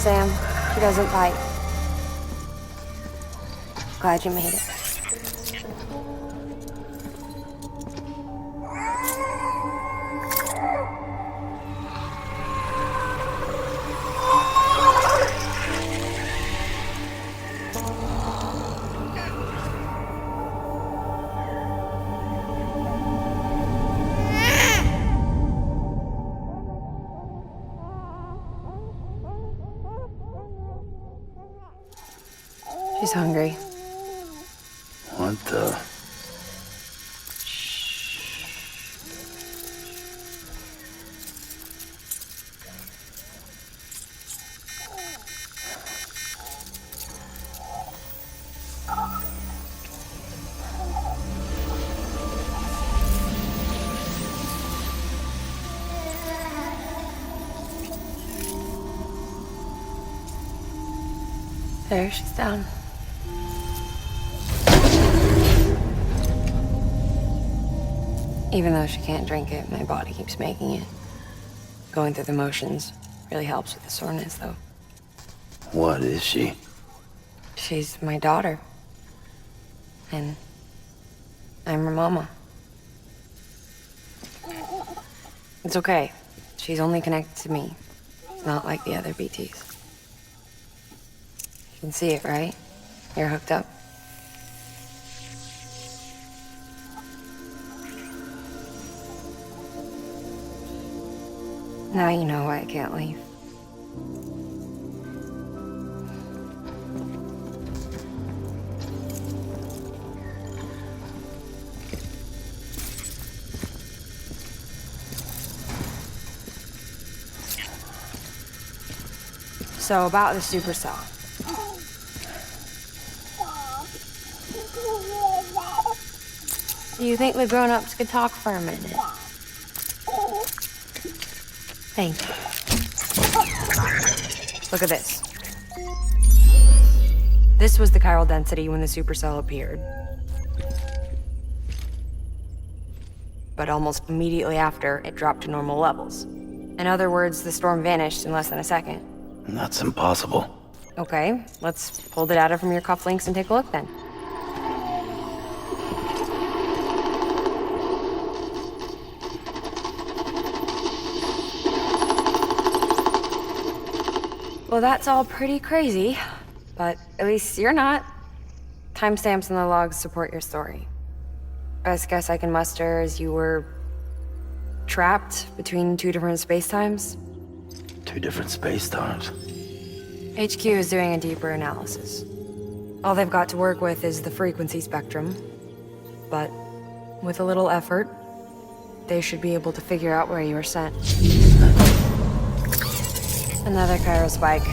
Sam. He doesn't bite. Glad you made it. She's hungry. What the? There, she's down. Even though she can't drink it, my body keeps making it. Going through the motions really helps with the soreness, though. What is she? She's my daughter. And I'm her mama. It's okay. She's only connected to me. It's not like the other BTs. You can see it, right? You're hooked up. Now you know why I can't leave. So about the supercell. Do you think the grown-ups could talk for a minute? Thank you. Look at this. This was the chiral density when the supercell appeared. But almost immediately after, it dropped to normal levels. In other words, the storm vanished in less than a second. That's impossible. Okay, let's pull the data from your cufflinks and take a look then. Well, that's all pretty crazy, but at least you're not. Timestamps in the logs support your story. Best guess I can muster is you were trapped between two different spacetimes. Two different space-times. HQ is doing a deeper analysis. All they've got to work with is the frequency spectrum, but with a little effort, they should be able to figure out where you were sent. Another chiral spike.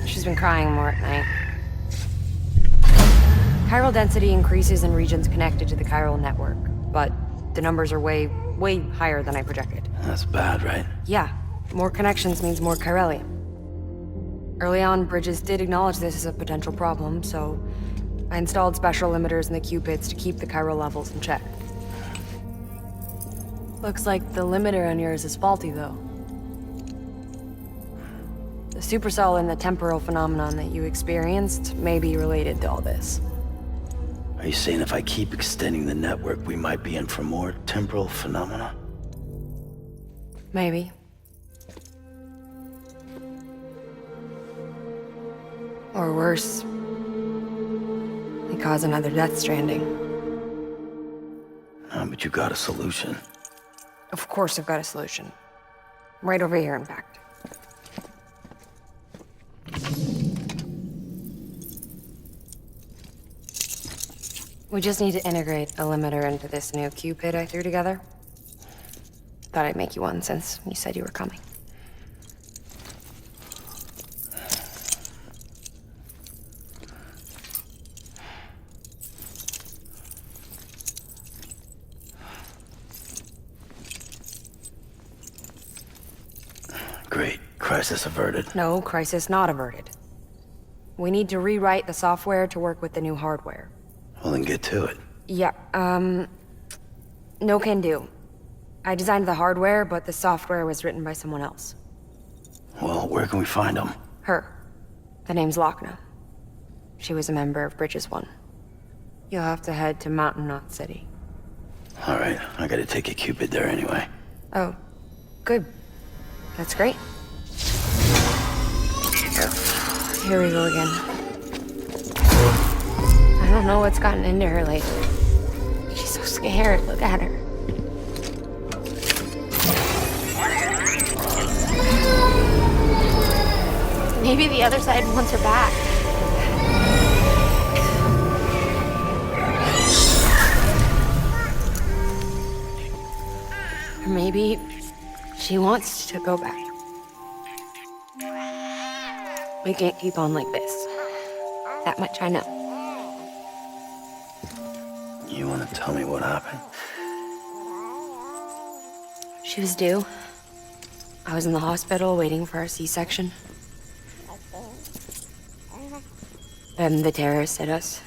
She's been crying more at night. Chiral density increases in regions connected to the chiral network, but the numbers are way higher than I projected. That's bad, right? Yeah, more connections means more chiralium. Early on, Bridges did acknowledge this as a potential problem, so I installed special limiters in the Q-pits to keep the chiral levels in check. Looks like the limiter on yours is faulty, though. The supercell and the temporal phenomenon that you experienced may be related to all this. Are you saying if I keep extending the network, we might be in for more temporal phenomena? Maybe. Or worse. They cause another death stranding. But you got a solution. Of course I've got a solution. Right over here, in fact. We just need to integrate a limiter into this new Q-pit I threw together. Thought I'd make you one since you said you were coming. Great. Crisis averted. No, crisis not averted. We need to rewrite the software to work with the new hardware. Well, then get to it. Yeah, no can do. I designed the hardware, but the software was written by someone else. Well, where can we find them? Her. The name's Lochna. She was a member of Bridges 1. You'll have to head to Mountain Knot City. All right, I gotta take a Cupid there anyway. Oh, good. That's great. Here we go again. I don't know what's gotten into her lately. She's so scared. Look at her. Maybe the other side wants her back. Or maybe she wants to go back. We can't keep on like this. That much I know. You wanna tell me what happened? She was due. I was in the hospital waiting for a C-section. Then the terrorists hit us.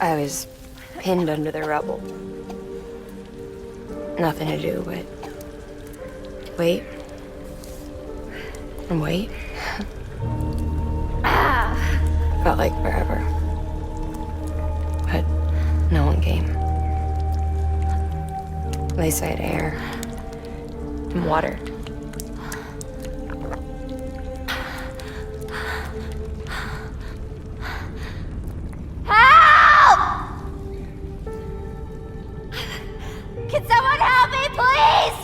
I was pinned under the rubble. Nothing to do but wait and wait. Felt like forever. But no one came. They said air and water. Can someone help me, please?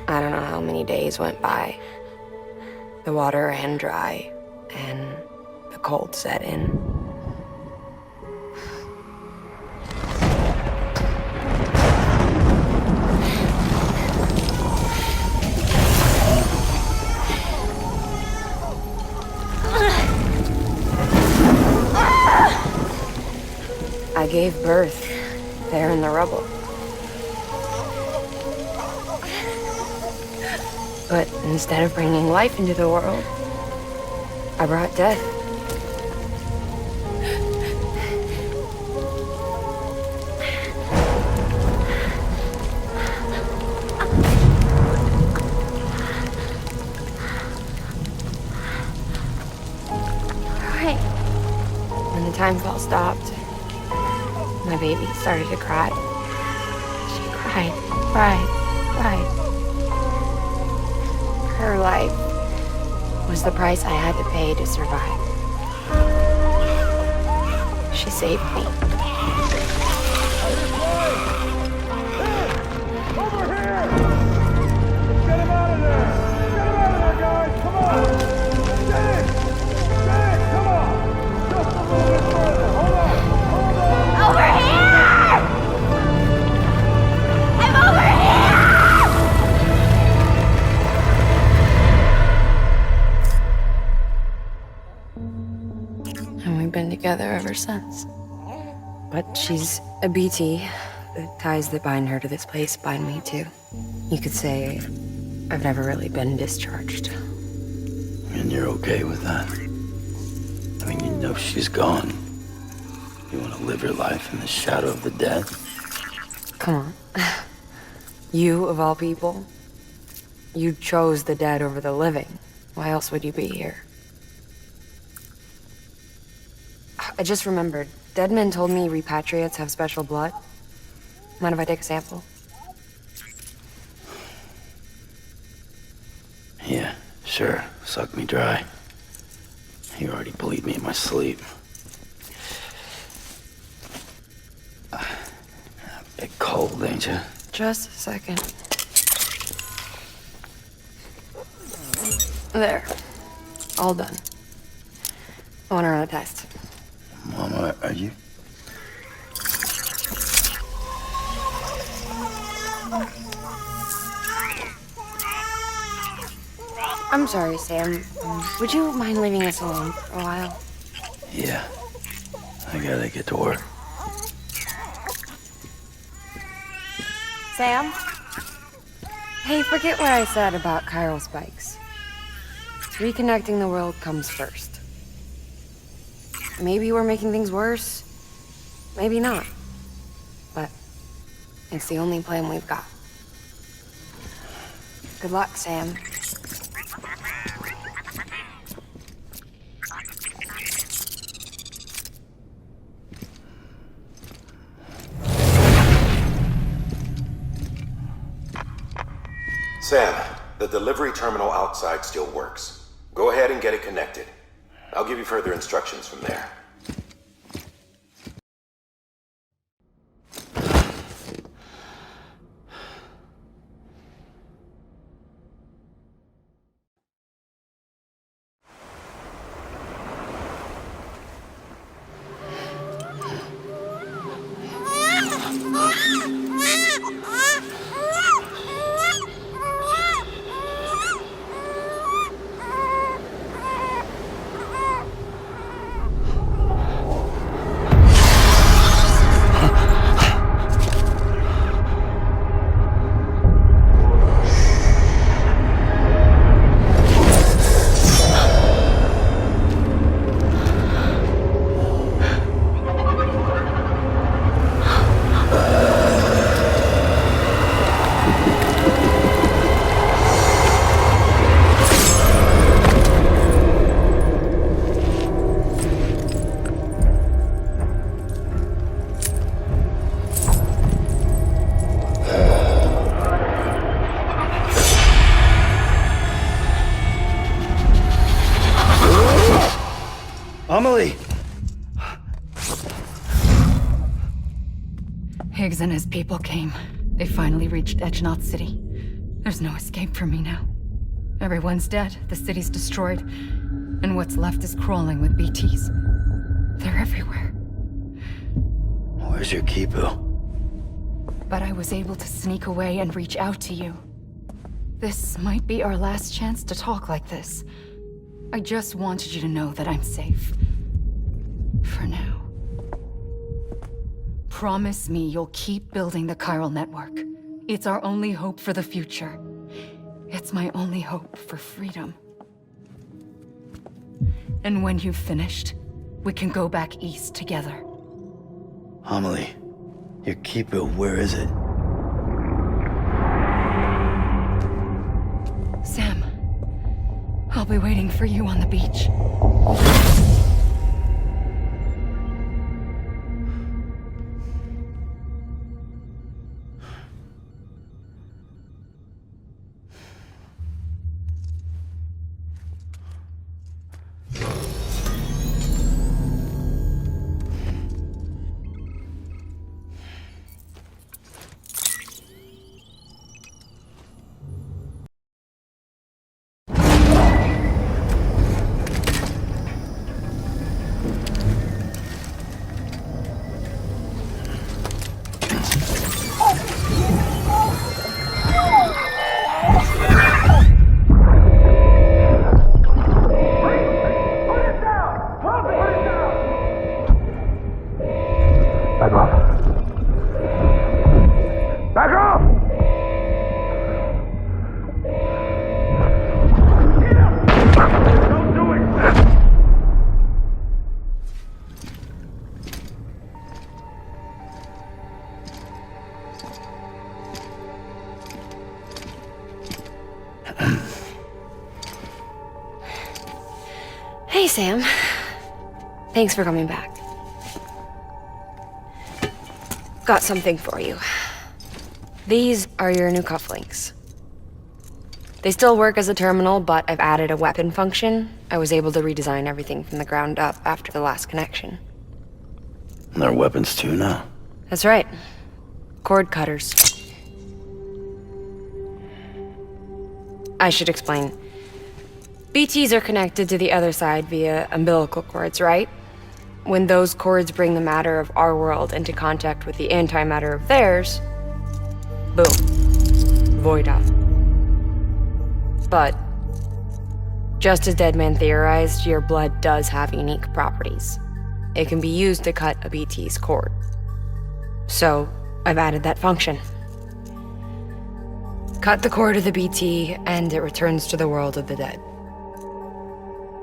I don't know how many days went by. The water ran dry, and the cold set in. I gave birth there in the rubble. But instead of bringing life into the world, I brought death. Right. When the time call stopped, my baby started to cry. She cried, cried, cried. Her life was the price I had to pay to survive. She saved me. Over here! Get him out of there! Get him out of there, guys! Come on! Get it! Get it! Come on! Just a little bit further. Hold on! Hold on! Over here! I'm over here! And we've been together ever since. But she's a BT. The ties that bind her to this place bind me too. You could say I've never really been discharged. And you're okay with that? I mean, you know she's gone. You want to live your life in the shadow of the dead? Come on. You, of all people, you chose the dead over the living. Why else would you be here? I just remembered. Deadman told me repatriates have special blood. Mind if I take a sample? Yeah, sure. Suck me dry. You already bleed me in my sleep. Bit cold, ain't you? Just a second. There. All done. I want to run a test. Mama, are you? I'm sorry, Sam. Would you mind leaving us alone for a while? Yeah. I gotta get to work. Sam? Hey, forget what I said about chiral spikes. Reconnecting the world comes first. Maybe we're making things worse. Maybe not. But it's the only plan we've got. Good luck, Sam. Sam, the delivery terminal outside still works. Go ahead and get it connected. I'll give you further instructions from there. Amelie! Higgs and his people came. They finally reached Edgenaught City. There's no escape for me now. Everyone's dead, the city's destroyed, and what's left is crawling with BTs. They're everywhere. Where's your Kipu? But I was able to sneak away and reach out to you. This might be our last chance to talk like this. I just wanted you to know that I'm safe. For now. Promise me you'll keep building the chiral network. It's our only hope for the future. It's my only hope for freedom. And when you've finished, we can go back east together. Amelie, your Kipu, where is it? Sam, I'll be waiting for you on the beach. Back off. Back off! Don't do it! Hey, Sam. Thanks for coming back. Got something for you. These are your new cufflinks. They still work as a terminal, but I've added a weapon function. I was able to redesign everything from the ground up after the last connection. And they're weapons too now. That's right. Cord cutters. I should explain. BTs are connected to the other side via umbilical cords, right? When those cords bring the matter of our world into contact with the antimatter of theirs, boom, void out. But, just as Deadman theorized, your blood does have unique properties. It can be used to cut a BT's cord. So, I've added that function. Cut the cord of the BT, and it returns to the world of the dead.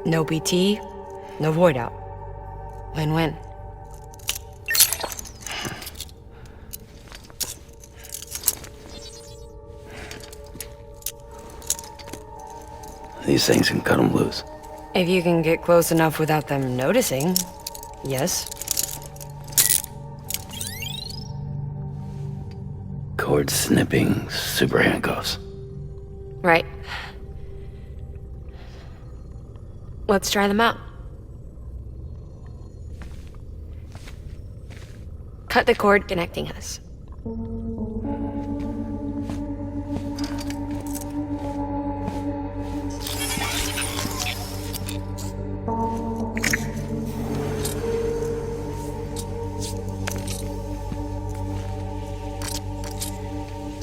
No BT, no void out. Win-win. These things can cut them loose. If you can get close enough without them noticing, yes. Cord snipping, super handcuffs. Right. Let's try them out. Cut the cord connecting us.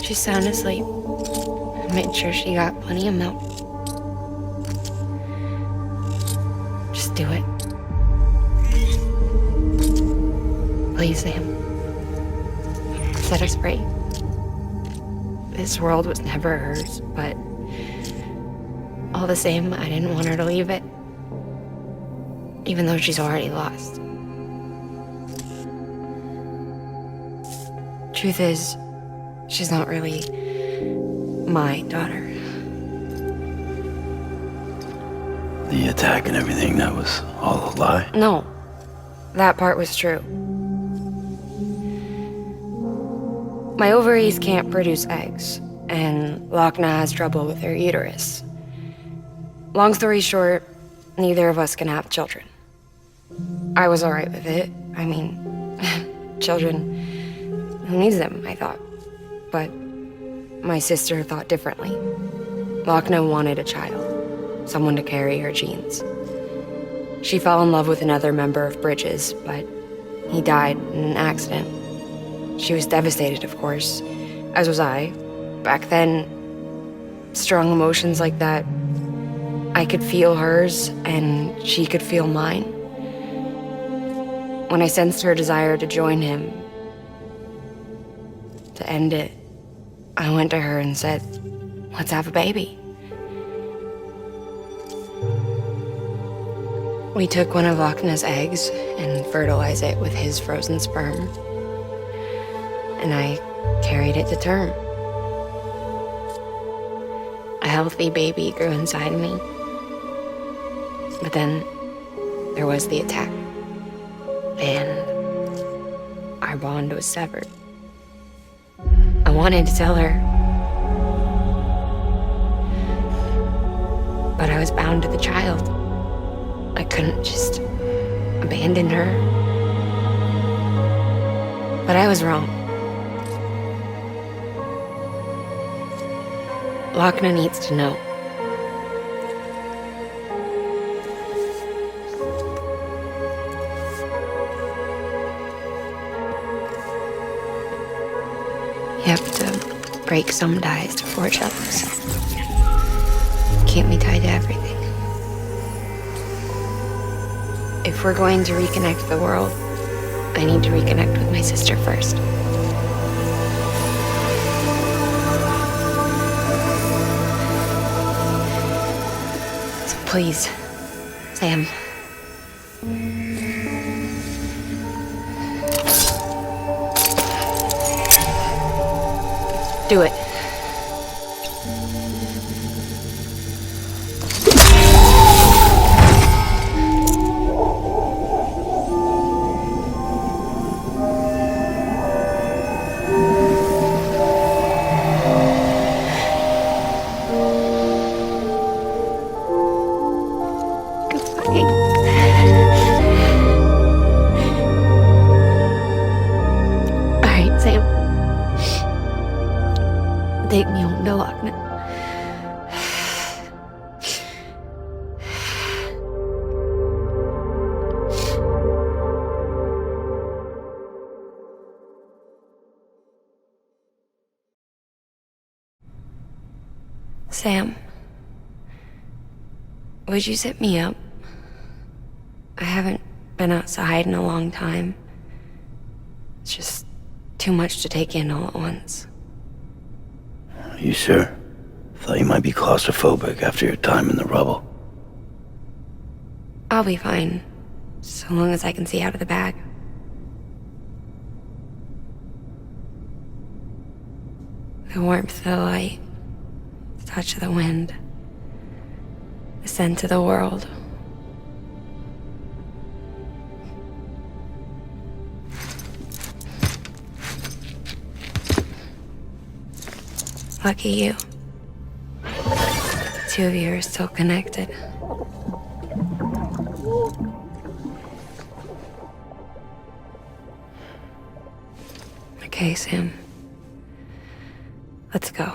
She's sound asleep. I made sure she got plenty of milk. Just do it. Please, Sam. Set us free. This world was never hers, but all the same, I didn't want her to leave it. Even though she's already lost. Truth is, she's not really my daughter. The attack and everything, that was all a lie? No, that part was true. My ovaries can't produce eggs, and Lochna has trouble with her uterus. Long story short, neither of us can have children. I was alright with it. I mean, children, who needs them, I thought. But my sister thought differently. Lochna wanted a child, someone to carry her genes. She fell in love with another member of Bridges, but he died in an accident. She was devastated, of course, as was I. Back then, strong emotions like that, I could feel hers, and she could feel mine. When I sensed her desire to join him, to end it, I went to her and said, let's have a baby. We took one of Lochna's eggs and fertilized it with his frozen sperm. And I carried it to term. A healthy baby grew inside me. But then there was the attack. And our bond was severed. I wanted to tell her. But I was bound to the child. I couldn't just abandon her. But I was wrong. Lochna needs to know. You have to break some ties to forge others. Can't be tied to everything. If we're going to reconnect the world, I need to reconnect with my sister first. So please, Sam. Do it. Alright, Sam. Take me home to Lochna. Sam, would you sit me up? I haven't been outside in a long time. It's just too much to take in all at once. Are you sure? Thought you might be claustrophobic after your time in the rubble. I'll be fine, so long as I can see out of the bag. The warmth of the light, the touch of the wind, the scent of the world. Lucky you. The two of you are still connected. Okay, Sam. Let's go.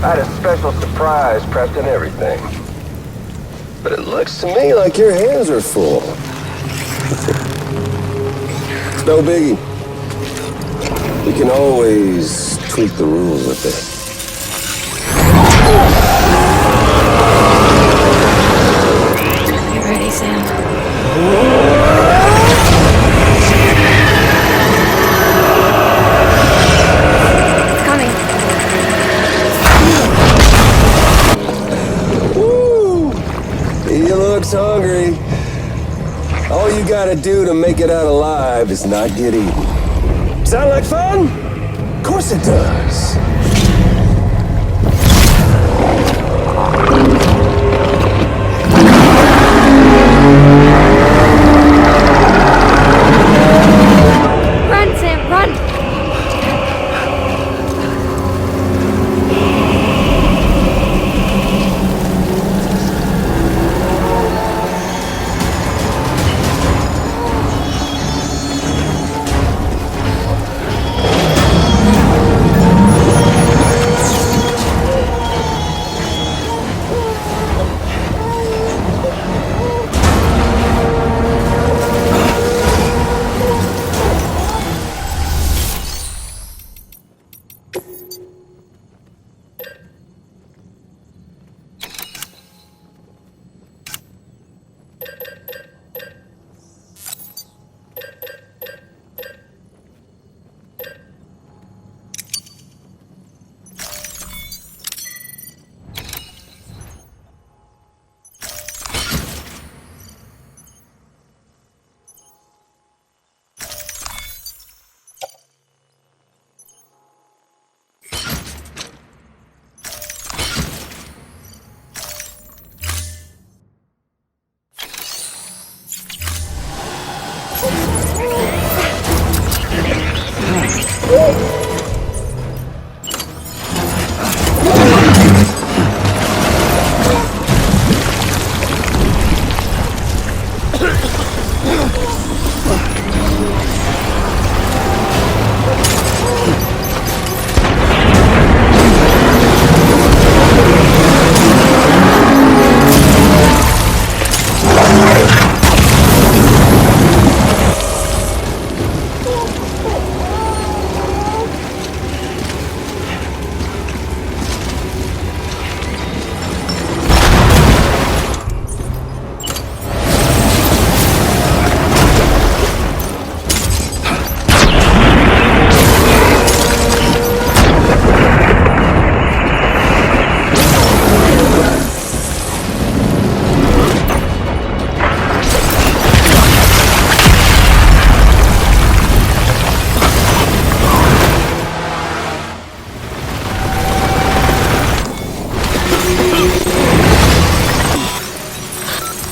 I had a special surprise prepped and everything. But it looks to me like your hands are full. It's no biggie. We can always tweak the rules a bit. You ready, Sam? It's coming. Woo! He looks hungry. All you gotta do to make it out alive is not get eaten. Sound like fun? Of course it does. Run, Sam, run!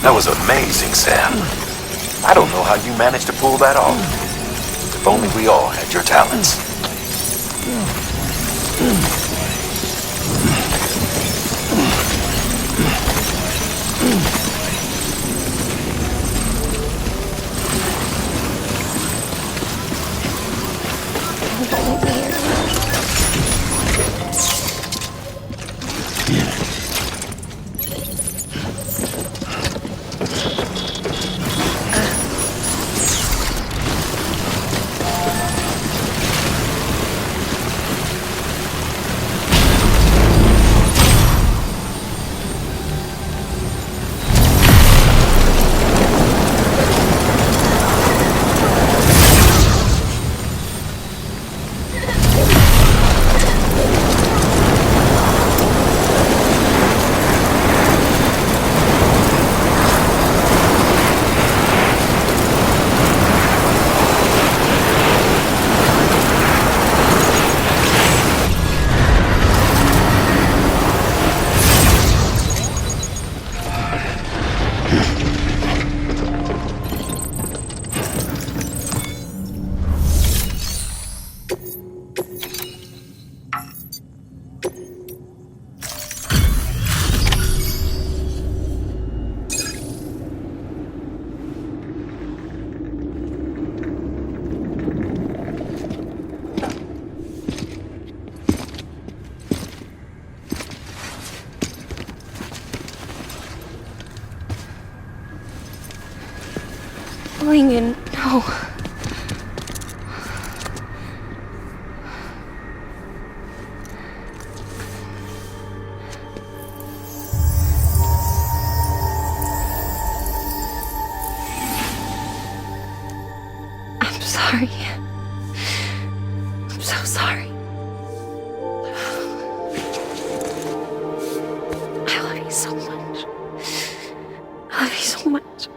That was amazing, Sam. I don't know how you managed to pull that off. If only we all had your talents. Lincoln, no. I'm sorry. I'm so sorry. I love you so much. I love you so much.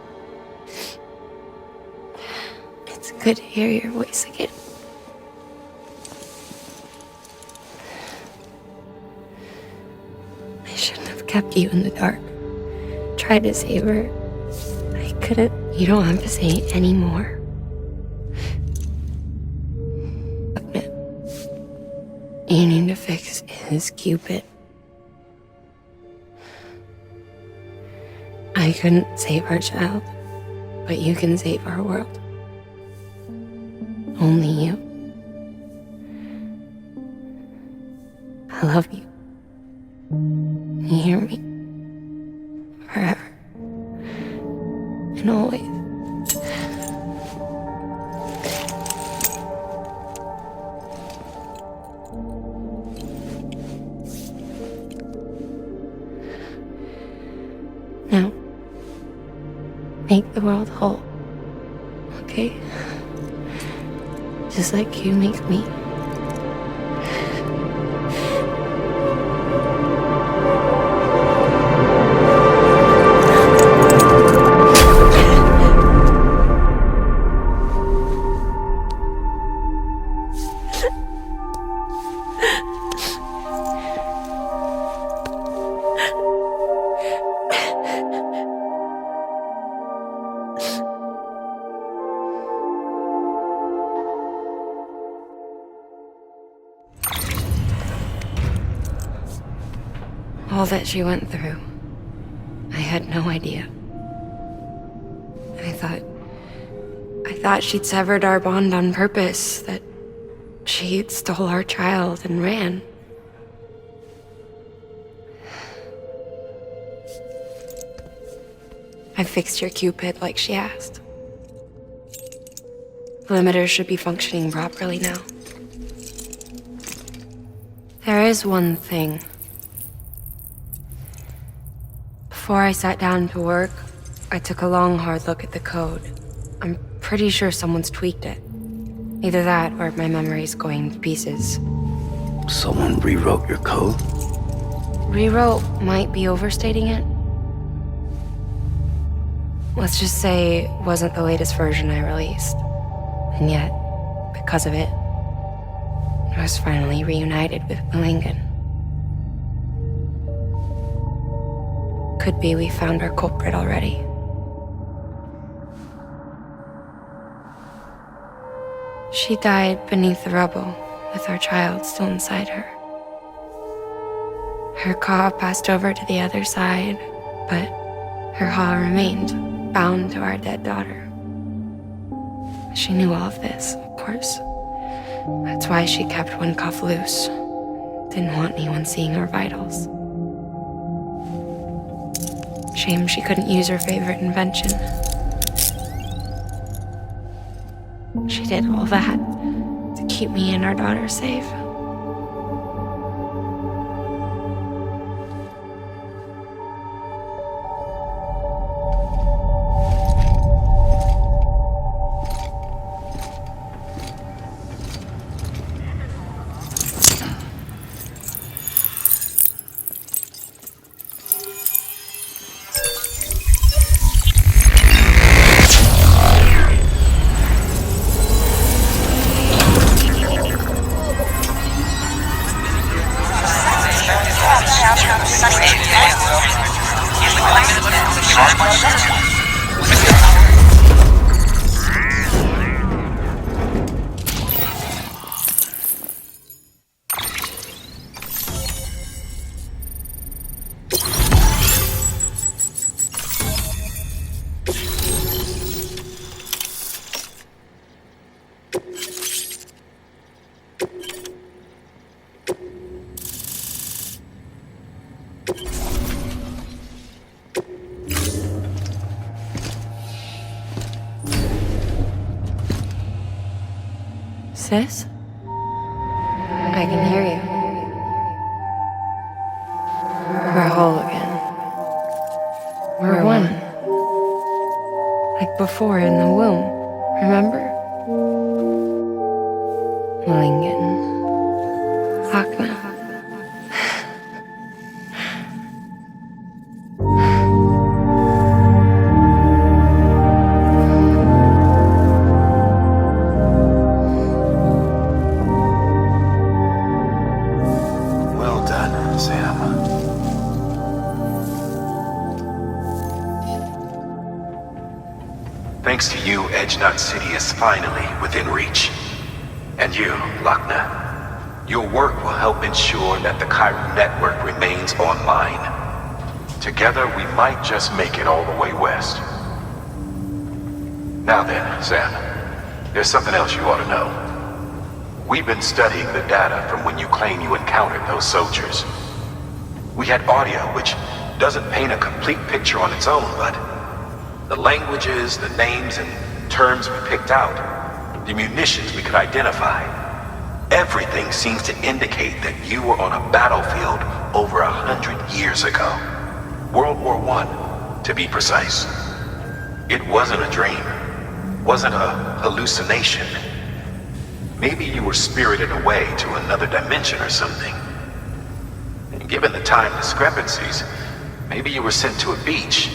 It's good to hear your voice again. I shouldn't have kept you in the dark. Tried to save her. I couldn't. You don't have to say any more. You need to fix his Cupid. I couldn't save our child, but you can save our world. Only you. I love you. You hear me? Forever. And always. Now, make the world whole. Okay? Just like you make me. All that she went through, I had no idea. I thought she'd severed our bond on purpose, that she stole our child and ran. I fixed your Cupid like she asked. The limiter should be functioning properly now. There is one thing. Before I sat down to work, I took a long, hard look at the code. I'm pretty sure someone's tweaked it. Either that, or my memory's going to pieces. Someone rewrote your code? Rewrote might be overstating it. Let's just say it wasn't the latest version I released. And yet, because of it, I was finally reunited with Lincoln. Could be we found our culprit already. She died beneath the rubble, with our child still inside her. Her caw passed over to the other side, but her haw remained, bound to our dead daughter. She knew all of this, of course. That's why she kept one cuff loose. Didn't want anyone seeing her vitals. Shame she couldn't use her favorite invention. She did all that to keep me and our daughter safe. Sis? I can hear you. We're whole again. We're one. Like before in the womb, remember? Lingen. Akna. Well done, Sam. Thanks to you, Edgenut City is finally within reach. And you, Lochner. Your work will help ensure that the Chiral network remains online. Together, we might just make it all the way west. Now then, Sam, there's something else you ought to know. We've been studying the data from when you claim you encountered those soldiers. We had audio which doesn't paint a complete picture on its own, but the languages, the names, and terms we picked out, the munitions we could identify, everything seems to indicate that you were on a battlefield over 100 years ago. World War I, to be precise. It wasn't a dream. Wasn't a hallucination. Maybe you were spirited away to another dimension or something. And given the time discrepancies, maybe you were sent to a beach.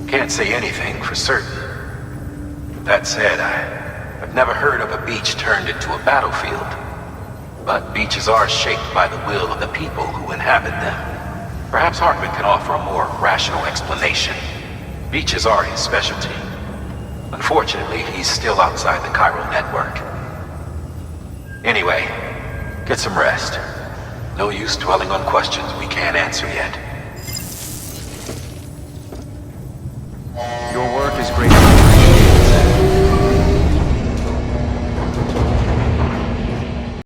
Can't say anything for certain. That said, I've never heard of a beach turned into a battlefield. But beaches are shaped by the will of the people who inhabit them. Perhaps Hartman can offer a more rational explanation. Beaches are his specialty. Unfortunately, he's still outside the Chiral network. Anyway, get some rest. No use dwelling on questions we can't answer yet.